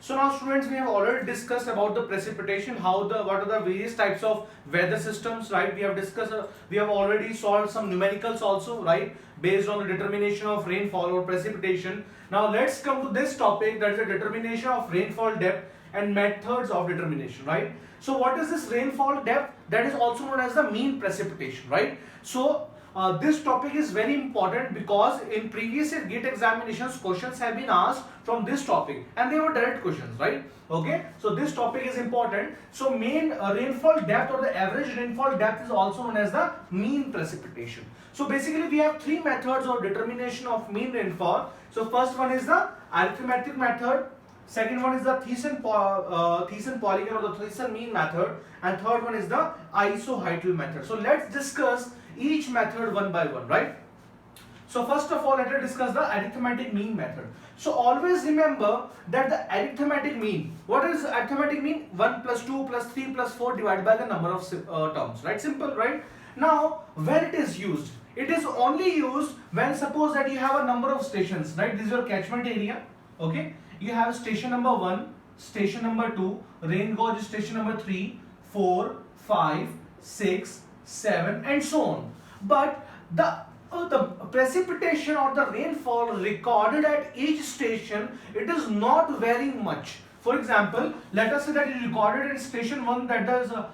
So now students, we have already discussed about the precipitation, what are the various types of weather systems, right? We have discussed, we have already solved some numericals also, right? Based on the determination of rainfall or precipitation. Now let's come to this topic, that is the determination of rainfall depth and methods of determination, right? So what is this rainfall depth? That is also known as the mean precipitation, right? So this topic is very important because in previous year GATE examinations questions have been asked from this topic and they were direct questions, right? Okay, so this topic is important. So mean rainfall depth or the average rainfall depth is also known as the mean precipitation. So basically we have three methods of determination of mean rainfall. So first one is the arithmetic method, second one is the Thiessen polygon or the Thiessen mean method, and third one is the isohydraulic method. So let's discuss each method one by one, right? So first of all, let us discuss the arithmetic mean method. So always remember that the arithmetic mean, what is arithmetic mean? 1 plus 2 plus 3 plus 4 divided by the number of terms, right? Simple, right? Now when it is used, it is only used when suppose that you have a number of stations, right? This is your catchment area, okay? You have station number 1, station number 2, rain gauge station number 3, 4, 5, 6, 7 and so on. But the precipitation or the rainfall recorded at each station, it is not varying much. For example, let us say that you recorded at station 1 that the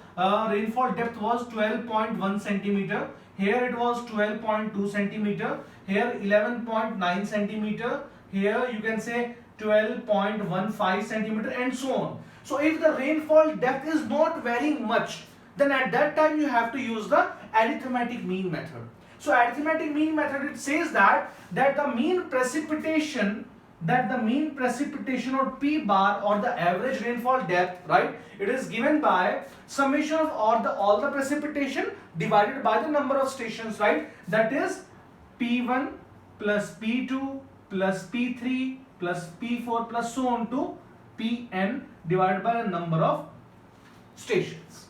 rainfall depth was 12.1 centimeter. Here it was 12.2 centimeter. Here 11.9 centimeter. Here you can say 12.15 centimeter and so on. So if the rainfall depth is not varying much, then at that time you have to use the arithmetic mean method. So arithmetic mean method, it says that the mean precipitation or P bar or the average rainfall depth, right? It is given by summation of all the precipitation divided by the number of stations, right? That is P1 plus P2 plus P3 plus P4 plus so on to Pn divided by the number of stations.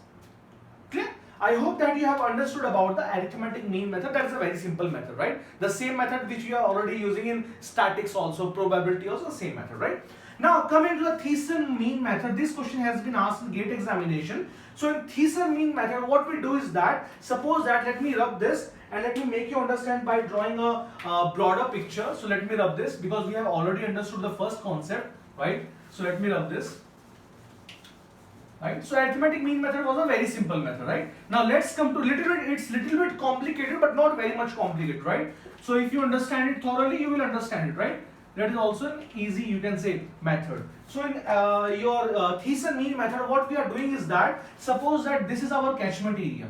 Clear? I hope that you have understood about the arithmetic mean method. That is a very simple method, right? The same method which you are already using in statics also, probability also, the same method, right? Now coming to the Thiessen mean method, this question has been asked in GATE examination. So in Thiessen mean method, what we do is that, suppose that, let me rub this and let me make you understand by drawing a broader picture. So let me rub this because we have already understood the first concept, right? So let me rub this. Right? So arithmetic mean method was a very simple method, right? Now let's come to it's little bit complicated but not very much complicated, right? So if you understand it thoroughly, you will understand it, right? That is also an easy, you can say, method. So in your Thiessen mean method, what we are doing is that, suppose that this is our catchment area.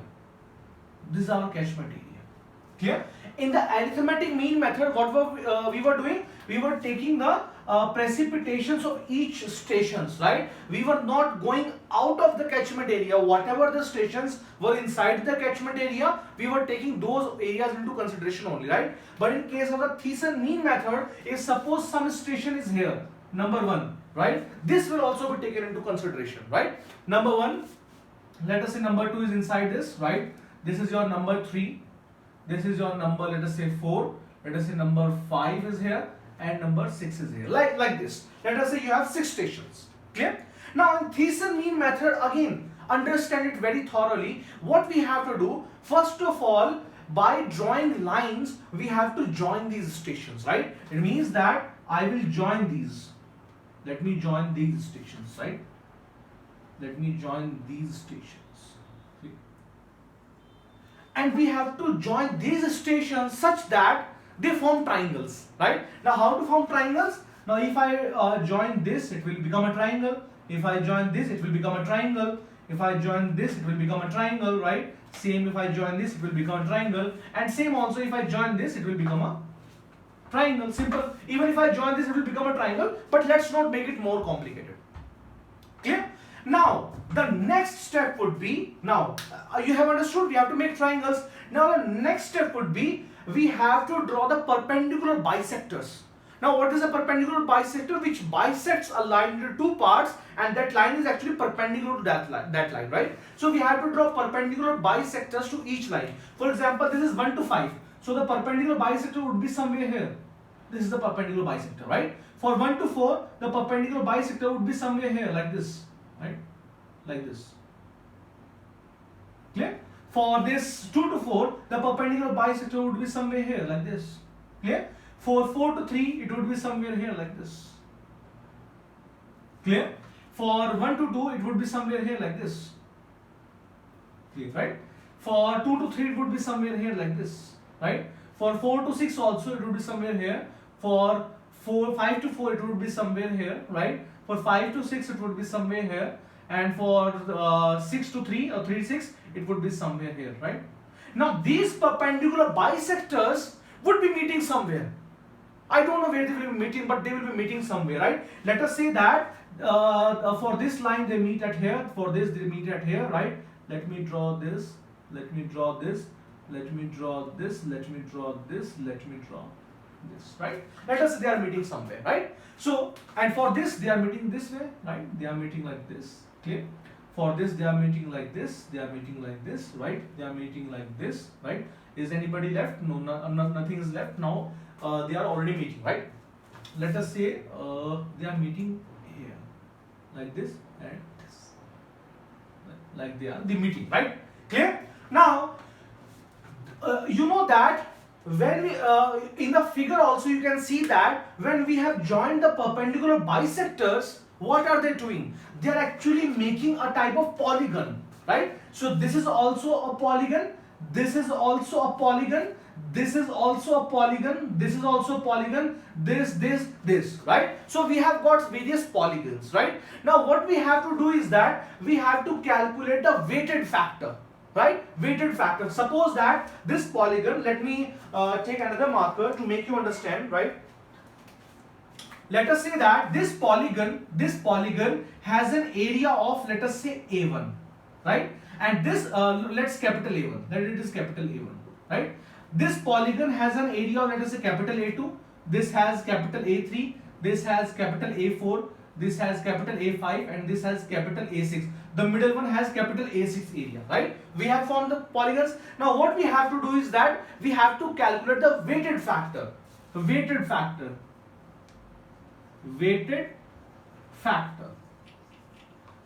This is our catchment area. Clear? In the arithmetic mean method, what we were doing? We were taking the precipitations of each stations, right? We were not going out of the catchment area. Whatever the stations were inside the catchment area, we were taking those areas into consideration only, right? But in case of the Thiessen mean method, if suppose some station is here, number 1, right? This will also be taken into consideration, right? Number 1, let us say number 2 is inside this, right? This is your number 3. This is your number, let us say 4. Let us say number 5 is here. And number 6 is here, like this. Let us say you have 6 stations. Clear? Now in Thiessen mean method, again understand it very thoroughly. What we have to do, first of all, by drawing lines, we have to join these stations, right? It means that I will join these. Let me join these stations, right? Let me join these stations. See? And we have to join these stations such that they form triangles, right? Now how to form triangles? Now if I join this, it will become a triangle. If I join this, it will become a triangle. If I join this, it will become a triangle, right? Same if I join this, it will become a triangle. And same also if I join this, it will become a triangle. Simple. Even if I join this, it will become a triangle. But let's not make it more complicated. Clear? Now the next step would be, now you have understood we have to make triangles. Now the next step would be, we have to draw the perpendicular bisectors. Now what is a perpendicular bisector? Which bisects a line into two parts and that line is actually perpendicular to that line, right? So we have to draw perpendicular bisectors to each line. For example, this is 1 to 5. So the perpendicular bisector would be somewhere here. This is the perpendicular bisector, right? For 1 to 4, the perpendicular bisector would be somewhere here like this, right? Like this. Clear? For this 2 to 4, the perpendicular bisector would be somewhere here like this. Clear? For 4 to 3, it would be somewhere here like this. Clear? For 1 to 2, it would be somewhere here like this. Clear, right? For 2 to 3, it would be somewhere here like this, right? For 4 to 6 also, it would be somewhere here. For 5 to 4, it would be somewhere here, right? For 5 to 6, it would be somewhere here. And for 6 to 3 or 3 to 6, it would be somewhere here, right? Now, these perpendicular bisectors would be meeting somewhere. I don't know where they will be meeting, but they will be meeting somewhere, right? Let us say that for this line they meet at here, for this they meet at here, right? Let me draw this, let me draw this, let me draw this, let me draw this, let me draw this, right? Let us say they are meeting somewhere, right? So, and for this they are meeting this way, right? They are meeting like this, clear? For this they are meeting like this, they are meeting like this, right? They are meeting like this, right? Is anybody left? No, nothing is left now. They are already meeting, right? Let us say they are meeting here, like this and this, like they are the meeting, right? Clear? Now, you know that when we in the figure also you can see that when we have joined the perpendicular bisectors, what are they doing? They are actually making a type of polygon, right? So this is also a polygon, this is also a polygon, this is also a polygon, this is also a polygon, this, right? So we have got various polygons, right? Now what we have to do is that we have to calculate the weighted factor, right? Weighted factor. Suppose that this polygon, let me take another marker to make you understand, right? Let us say that this polygon has an area of, let us say, A1, right? And this, let's capital A1, that it is capital A1, right? This polygon has an area of, let us say, capital A2, this has capital A3, this has capital A4, this has capital A5, and this has capital A6. The middle one has capital A6 area, right? We have formed the polygons. Now what we have to do is that we have to calculate the weighted factor. Weighted factor. Weighted factor.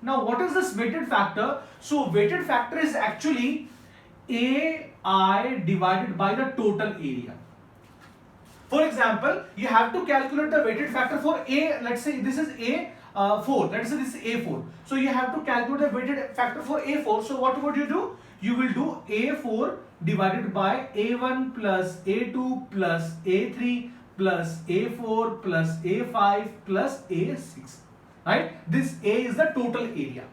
Now what is this weighted factor? So weighted factor is actually AI divided by the total area. For example, you have to calculate the weighted factor for A, let's say this is A4, let's say this is A4. So you have to calculate the weighted factor for A4. So what would you do? You will do A4 divided by A1 plus A2 plus A3 plus A4 plus A5 plus A6, right? This A is the total area,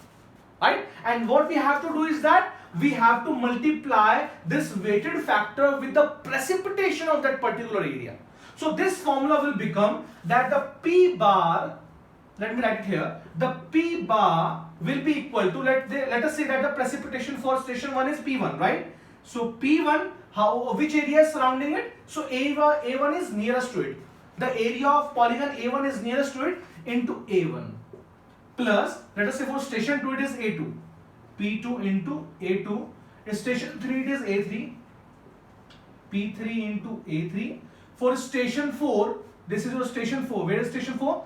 right? And what we have to do is that we have to multiply this weighted factor with the precipitation of that particular area. So this formula will become that the P bar, let me write it here, the P bar will be equal to, let us say that the precipitation for station 1 is P1, right? So P1, which area is surrounding it? So A1 is nearest to it. The area of polygon A1 is nearest to it into A1. Plus, let us say for station 2 it is A2. P2 into A2. In station 3 it is A3. P3 into A3. For station 4, this is your station 4. Where is station 4?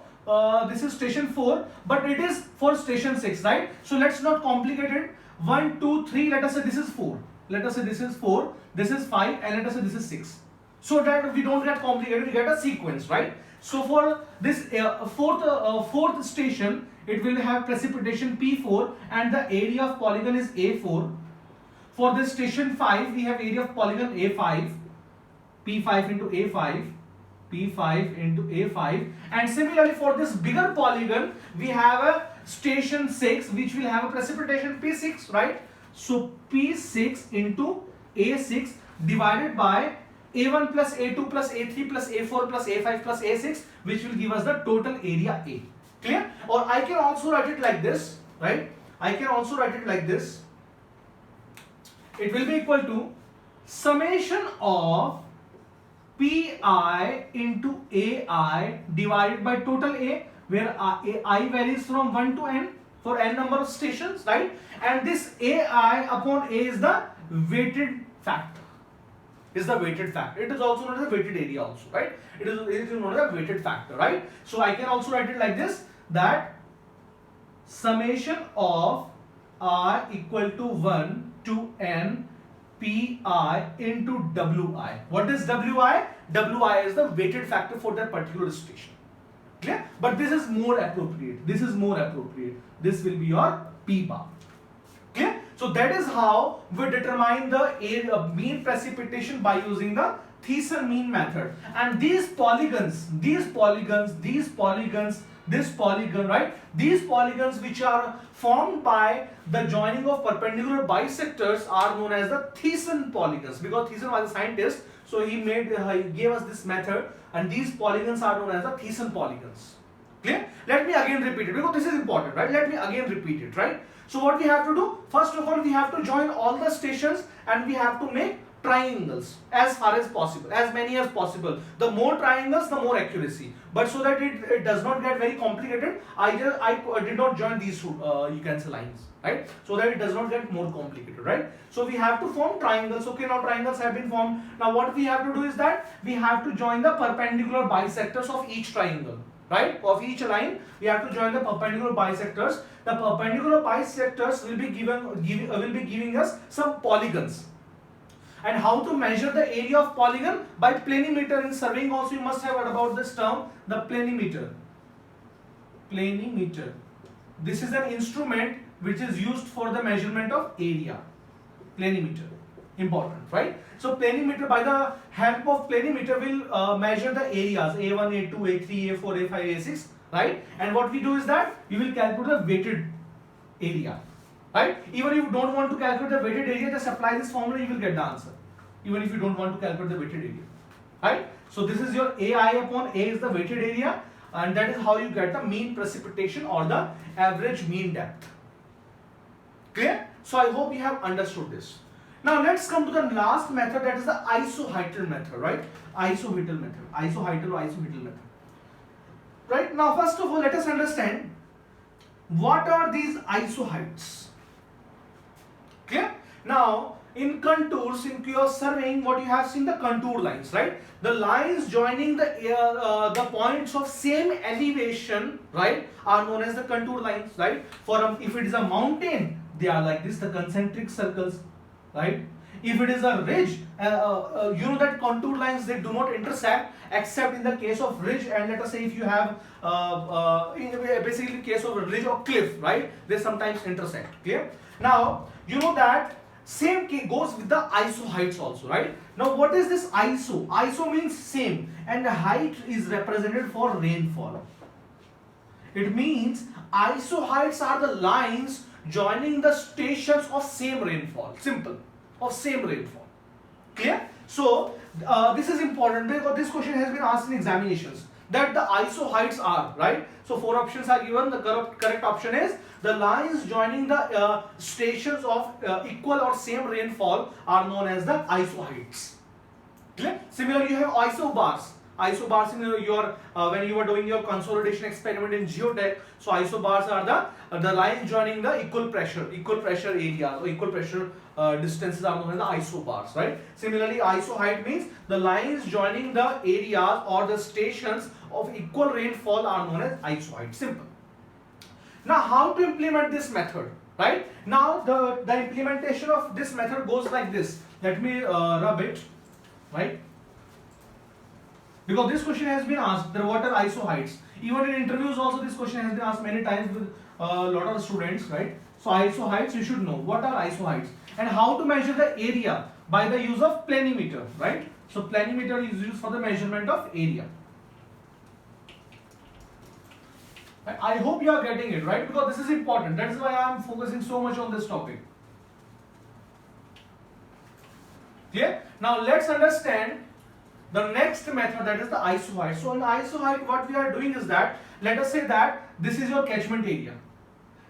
This is station 4, but it is for station 6, right? So let's not complicate it. 1, 2, 3, let us say this is 4. Let us say this is 4, this is 5, and let us say this is 6. So that we don't get complicated, we get a sequence, right? So for this fourth station, it will have precipitation P4 and the area of polygon is A4. For this station 5, we have area of polygon A5, P5 into A5, P5 into A5, and similarly for this bigger polygon, we have a station 6 which will have a precipitation P6, right? So P6 into A6 divided by A1 plus A2 plus A3 plus A4 plus A5 plus A6, which will give us the total area A. Clear? Or I can also write it like this, right? I can also write it like this. It will be equal to summation of Pi into Ai divided by total A, where I varies from 1 to n for n number of stations, right? And this Ai upon A is the weighted factor. is the weighted factor. It is also known as the weighted area also, right? It is known as a weighted factor, right? So I can also write it like this, that summation of I equal to 1 to n pi into wi. What is wi? Wi is the weighted factor for that particular station. Clear? But this is more appropriate. This is more appropriate. This will be your p bar. Clear? So that is how we determine the mean precipitation by using the Thiessen mean method. And these polygons, this polygon, right? These polygons which are formed by the joining of perpendicular bisectors are known as the Thiessen polygons, because Thiessen was a scientist, so he gave us this method, and these polygons are known as the Thiessen polygons. Clear? Let me again repeat it, because this is important, right? Let me again repeat it, right? So what we have to do? First of all, we have to join all the stations and we have to make triangles as far as possible, as many as possible. The more triangles, the more accuracy. But so that it does not get very complicated, I did not join these you can say lines, right? So that it does not get more complicated, right? So we have to form triangles. Okay, now triangles have been formed. Now what we have to do is that we have to join the perpendicular bisectors of each triangle, right? Of each line, we have to join the perpendicular bisectors. The perpendicular bisectors will be giving us some polygons. And how to measure the area of polygon? By planimeter. In surveying also you must have heard about this term, the planimeter. Planimeter. This is an instrument which is used for the measurement of area. Planimeter. Important, right? So planimeter, by the help of planimeter, will measure the areas A1, A2, A3, A4, A5, A6, right? And what we do is that we will calculate the weighted area. Right? Even if you don't want to calculate the weighted area, just apply this formula, you will get the answer. Even if you don't want to calculate the weighted area. Right? So this is your AI upon A is the weighted area, and that is how you get the mean precipitation or the average mean depth. Clear? So I hope you have understood this. Now let's come to the last method, that is the isoheightal method, right? Isoheightal method. Isoheightal or isoheightal method. Right? Now first of all, let us understand what are these isoheights. Clear? Now, in contours, in your surveying, what you have seen, the contour lines, right? The lines joining the points of same elevation, right, are known as the contour lines, right? If it is a mountain, they are like this, the concentric circles, right? If it is a ridge, you know that contour lines, they do not intersect except in the case of ridge, and let us say if you have basically in case of a ridge or cliff, right, they sometimes intersect. Clear? Now you know that same goes with the isoheights also, right? Now what is this iso? Iso means same, and the height is represented for rainfall. It means isoheights are the lines joining the stations of same rainfall. Simple. Of same rainfall. Clear? So this is important because this question has been asked in examinations, that the isoheights are, right? So 4 options are given. The correct option is the lines joining the stations of equal or same rainfall are known as the isoheights. Clear? Similarly, you have isobars. Isobars in your when you are doing your consolidation experiment in geotech, so isobars are the lines joining the equal pressure areas or equal pressure distances are known as the isobars, right? Similarly, isoheight means the lines joining the areas or the stations of equal rainfall are known as isoheight. Simple. Now, how to implement this method, right? Now, the implementation of this method goes like this. Let me rub it, right? Because this question has been asked, what are isoheights? Even in interviews also this question has been asked many times with a lot of students, right? So isoheights, you should know what are isoheights and how to measure the area by the use of planimeter, right? So planimeter is used for the measurement of area. I hope you are getting it, right? Because this is important. That is why I am focusing so much on this topic. Clear? Now let's understand the next method, that is the isoheight. So in isoheight, what we are doing is that, let us say that this is your catchment area.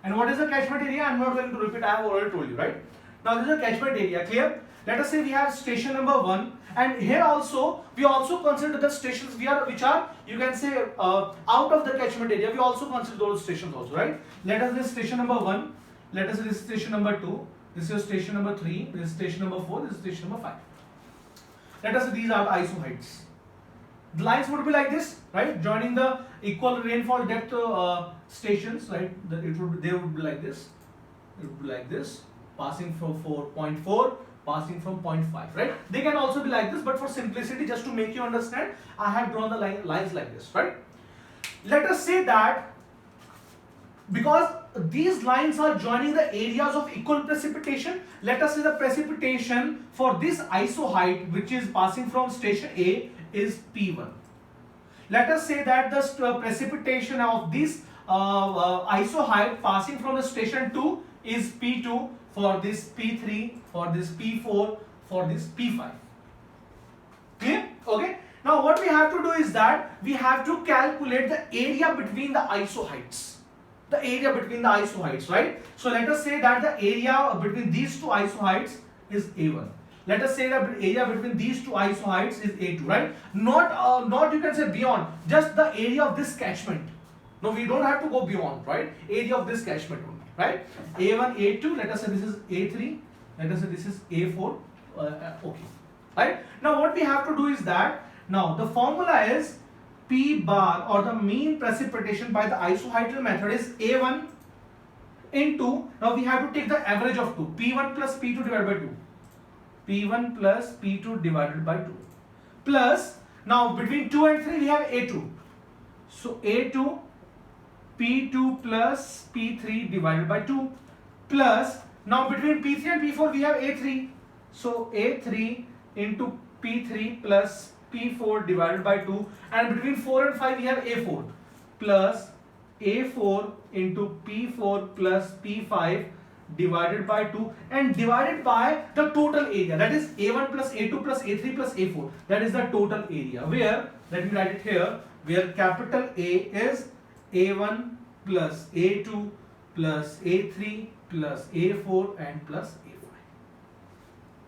And what is the catchment area? I am not going to repeat, I have already told you, right? Now this is a catchment area, clear? Let us say we have station number 1, and here also, we also consider the stations which are, you can say, out of the catchment area. We also consider those stations also, right? Let us say station number 1, let us say this is station number 2, this is station number 3, this is station number 4, this is station number 5. Let us say these are the isoheights. The lines would be like this, right? Joining the equal rainfall depth stations, right? They would be like this. It would be like this, passing from 4.4, passing from 0.5, right? They can also be like this, but for simplicity, just to make you understand, I have drawn the lines like this, right? Let us say that because these lines are joining the areas of equal precipitation, let us say the precipitation for this isoheight, which is passing from station A, is P1. Let us say that the precipitation of this isoheight passing from the station 2 is P2, for this P3, for this P4, for this P5. Clear? Okay. Now what we have to do is that we have to calculate the area between the isoheights. The area between the isoheights, right? So let us say that the area between these two isoheights is A1. Let us say that area between these two isoheights is A2, right? Not you can say beyond, just the area of this catchment. No, we don't have to go beyond, right? Area of this catchment only, right? A1, A2, let us say this is A3, let us say this is A4, okay, right? Now what we have to do is that, now the formula is P bar, or the mean precipitation by the isoheightal method, is A1 into, now we have to take the average of 2, P1 plus P2 divided by 2. P1 plus P2 divided by 2. Plus, now between 2 and 3 we have A2. So A2, P2 plus P3 divided by 2. Plus, now between P3 and P4 we have A3. So A3 into P3 plus P4 divided by 2, and between 4 and 5 we have A4 plus A4 into P4 plus P5 divided by 2 and divided by the total area, that is A1 plus A2 plus A3 plus A4, that is the total area, where, let me write it here, where capital A is A1 plus A2 plus A3 plus A4 and plus A5.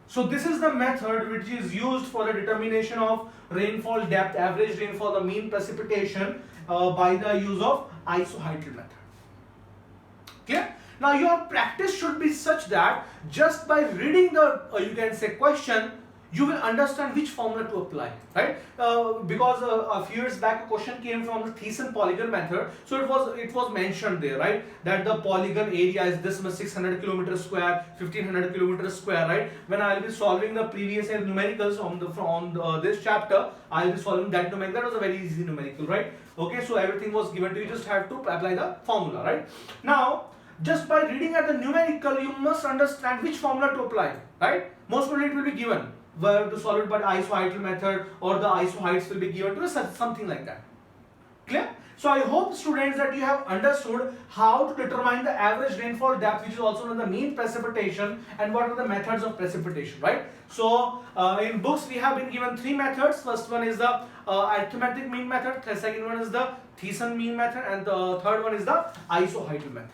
So this is the method which is used for the determination of rainfall depth, average rainfall, the mean precipitation by the use of isoheightal method. Clear? Now your practice should be such that just by reading the you can say question, you will understand which formula to apply, right? Because a few years back a question came from the Thiessen polygon method, so it was mentioned there, right, that the polygon area is this much, 600 kilometers square, 1500 kilometers square, right? When I will be solving the previous year numericals on this chapter, I will be solving that numerical. That was a very easy numerical, right? Okay, so everything was given to you, just have to apply the formula, right? Now just by reading at the numerical, you must understand which formula to apply, right? Most probably it will be given where to solve it by the isoheightal method, or the isoheights will be given to us, something like that. Clear? So I hope students that you have understood how to determine the average rainfall depth, which is also known as the mean precipitation, and what are the methods of precipitation, right? So in books we have been given 3 methods. First one is the arithmetic mean method, the second one is the Thiessen mean method, and the third one is the isoheightal method.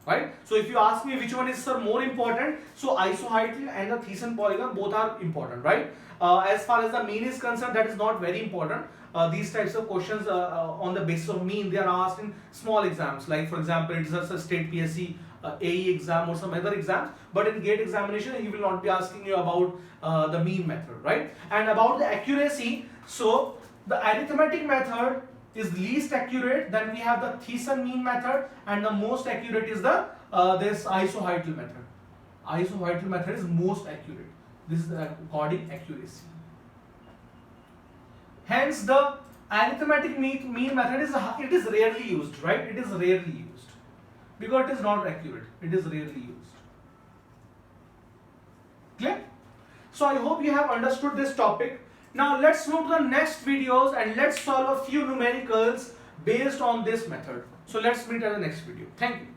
Right? So if you ask me which one is more important, so isoheightal and the Thiessen polygon both are important, right? As far as the mean is concerned, that is not very important. These types of questions on the basis of mean, they are asked in small exams, like for example it's a state PSC AE exam or some other exams, but in GATE examination he will not be asking you about the mean method, right? And about the accuracy, so the arithmetic method is least accurate, then we have the Thiessen mean method, and the most accurate is the this isoheightal method. Isoheightal method is most accurate. This is the according accuracy. Hence the arithmetic mean method is rarely used, right? It is rarely used because it is not accurate. It is rarely used. Clear? So I hope you have understood this topic. Now let's move to the next videos and let's solve a few numericals based on this method. So let's meet at the next video. Thank you.